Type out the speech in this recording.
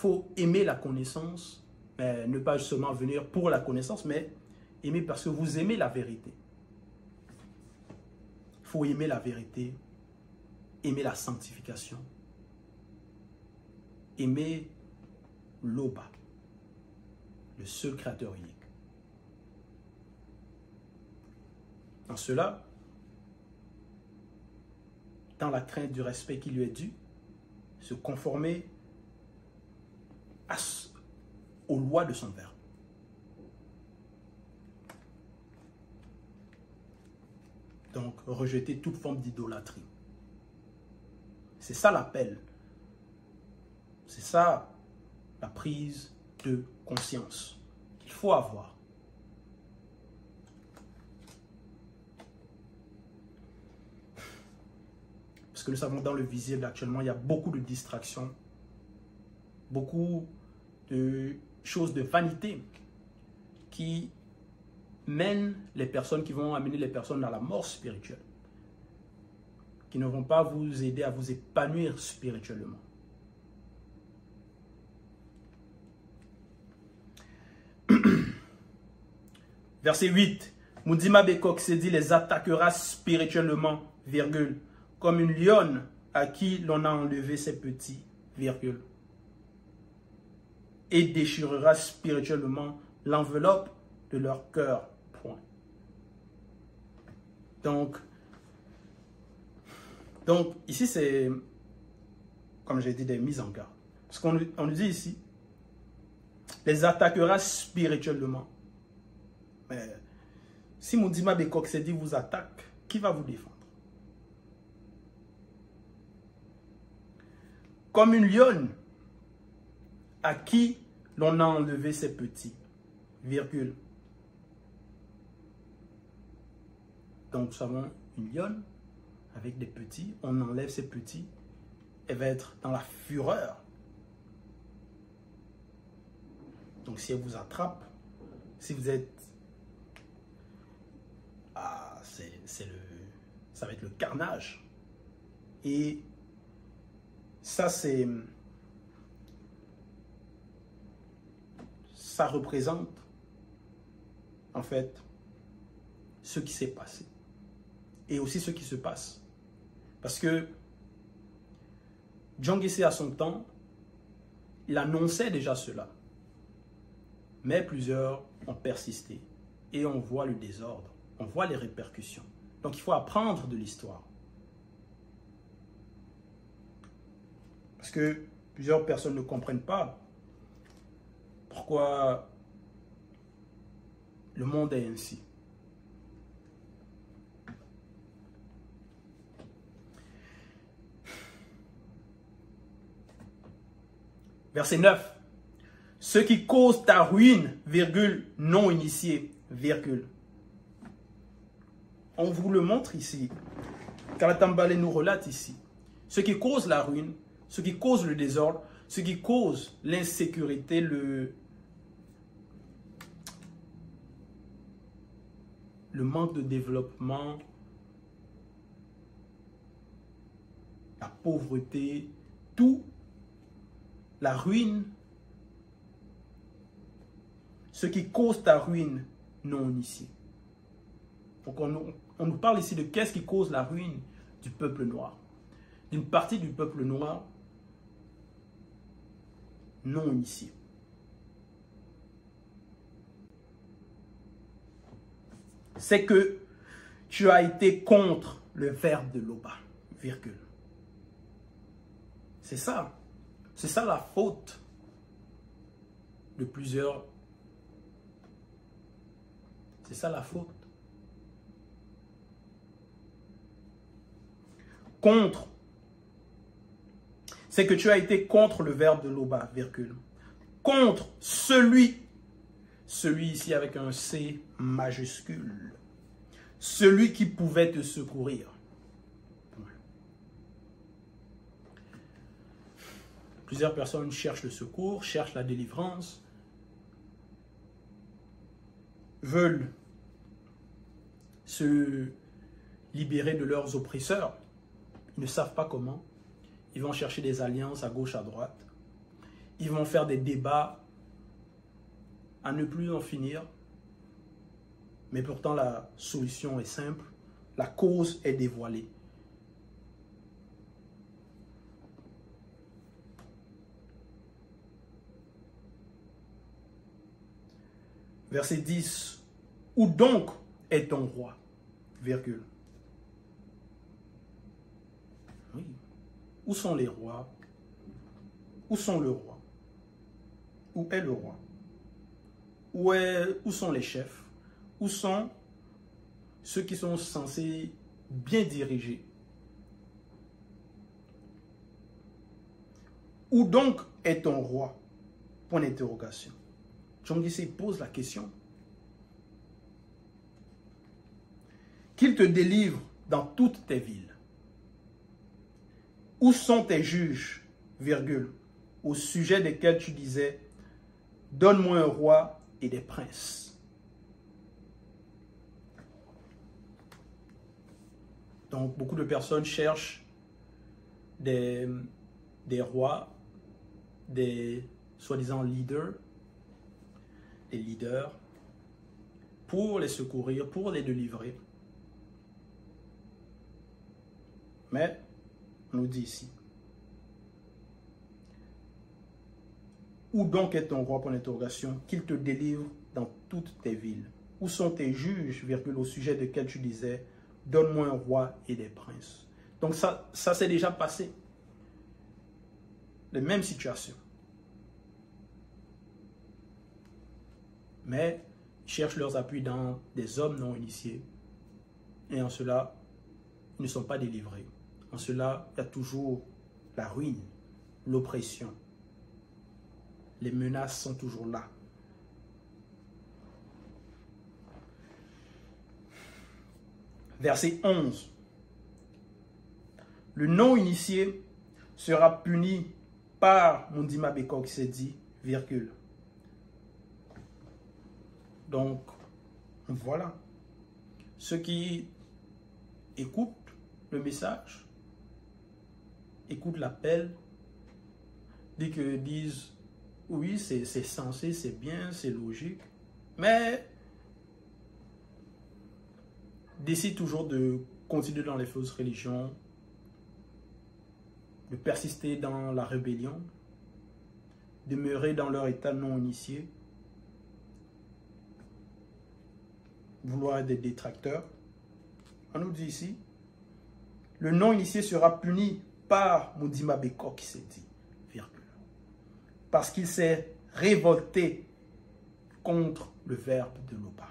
faut aimer la connaissance, ne pas seulement venir pour la connaissance, mais aimer parce que vous aimez la vérité. Il faut aimer la vérité, aimer la sanctification, aimer l'Oba, le seul créateur unique. En cela, dans la crainte du respect qui lui est dû, se conformer aux lois de son Verbe. Donc, rejeter toute forme d'idolâtrie. C'est ça l'appel. C'est ça la prise de conscience qu'il faut avoir. Parce que nous savons dans le visible actuellement, il y a beaucoup de distractions, beaucoup de choses de vanité qui mènent les personnes, qui vont amener les personnes à la mort spirituelle, qui ne vont pas vous aider à vous épanouir spirituellement. Verset 8. Moudima Bekok se dit, les attaquera spirituellement, virgule, comme une lionne à qui l'on a enlevé ses petits, virgule, et déchirera spirituellement l'enveloppe de leur cœur, point. Donc ici c'est, comme j'ai dit, des mises en garde. Parce qu'on nous dit ici, les attaquera spirituellement. Mais si Moudima Bekok se dit vous attaque, qui va vous défendre? Comme une lionne à qui l'on a enlevé ses petits, virgule. Donc nous savons une lionne avec des petits, on enlève ses petits, elle va être dans la fureur. Donc si elle vous attrape, si vous êtes... ça va être le carnage. Et ça représente en fait ce qui s'est passé et aussi ce qui se passe, parce que John Guessé à son temps il annonçait déjà cela, mais plusieurs ont persisté et on voit le désordre, on voit les répercussions. Donc il faut apprendre de l'histoire, parce que plusieurs personnes ne comprennent pas pourquoi le monde est ainsi. Verset 9. Ce qui cause ta ruine, virgule, non initié, virgule. On vous le montre ici. Kalatambale nous relate ici. Ce qui cause la ruine, ce qui cause le désordre, ce qui cause l'insécurité, le manque de développement, la pauvreté, tout, la ruine, ce qui cause ta ruine non initiée. Donc on nous parle ici de qu'est-ce qui cause la ruine du peuple noir, d'une partie du peuple noir non initié. C'est que tu as été contre le verbe de l'Oba, virgule. C'est ça. C'est ça la faute de plusieurs. C'est ça la faute. Contre. C'est que tu as été contre le verbe de l'Oba, virgule. Contre celui ici avec un C majuscule. Celui qui pouvait te secourir. Plusieurs personnes cherchent le secours, cherchent la délivrance, veulent se libérer de leurs oppresseurs. Ils ne savent pas comment. Ils vont chercher des alliances à gauche, à droite. Ils vont faire des débats à ne plus en finir. Mais pourtant, la solution est simple. La cause est dévoilée. Verset 10. Où donc est ton roi? Virgule. Oui. Où sont les rois? Où sont le roi? Où est le roi? Où sont les chefs? Où sont ceux qui sont censés bien diriger? Où donc est ton roi? Point d'interrogation. John Guissé pose la question. Qu'il te délivre dans toutes tes villes. Où sont tes juges, virgule, au sujet desquels tu disais, donne-moi un roi et des princes. Donc, beaucoup de personnes cherchent des rois, des soi-disant leaders, des leaders, pour les secourir, pour les délivrer. Mais, on nous dit ici, où donc est ton roi, pour l'interrogation, qu'il te délivre dans toutes tes villes? Où sont tes juges, virgule, au sujet desquels tu disais, donne-moi un roi et des princes? Donc ça s'est déjà passé. Les mêmes situations. Mais ils cherchent leurs appuis dans des hommes non initiés. Et en cela, ils ne sont pas délivrés. En cela, il y a toujours la ruine, l'oppression. Les menaces sont toujours là. Verset 11. Le non-initié sera puni par Mundima Beko qui s'est dit, virgule. Donc, voilà. Ceux qui écoutent le message, écoutent l'appel, disent, oui, c'est sensé, c'est bien, c'est logique, mais décident toujours de continuer dans les fausses religions, de persister dans la rébellion, demeurer dans leur état non initié, vouloir être des détracteurs. On nous dit ici, le non-initié sera puni par Mundima Beko qui s'est dit, virgule, parce qu'il s'est révolté contre le verbe de l'Oba.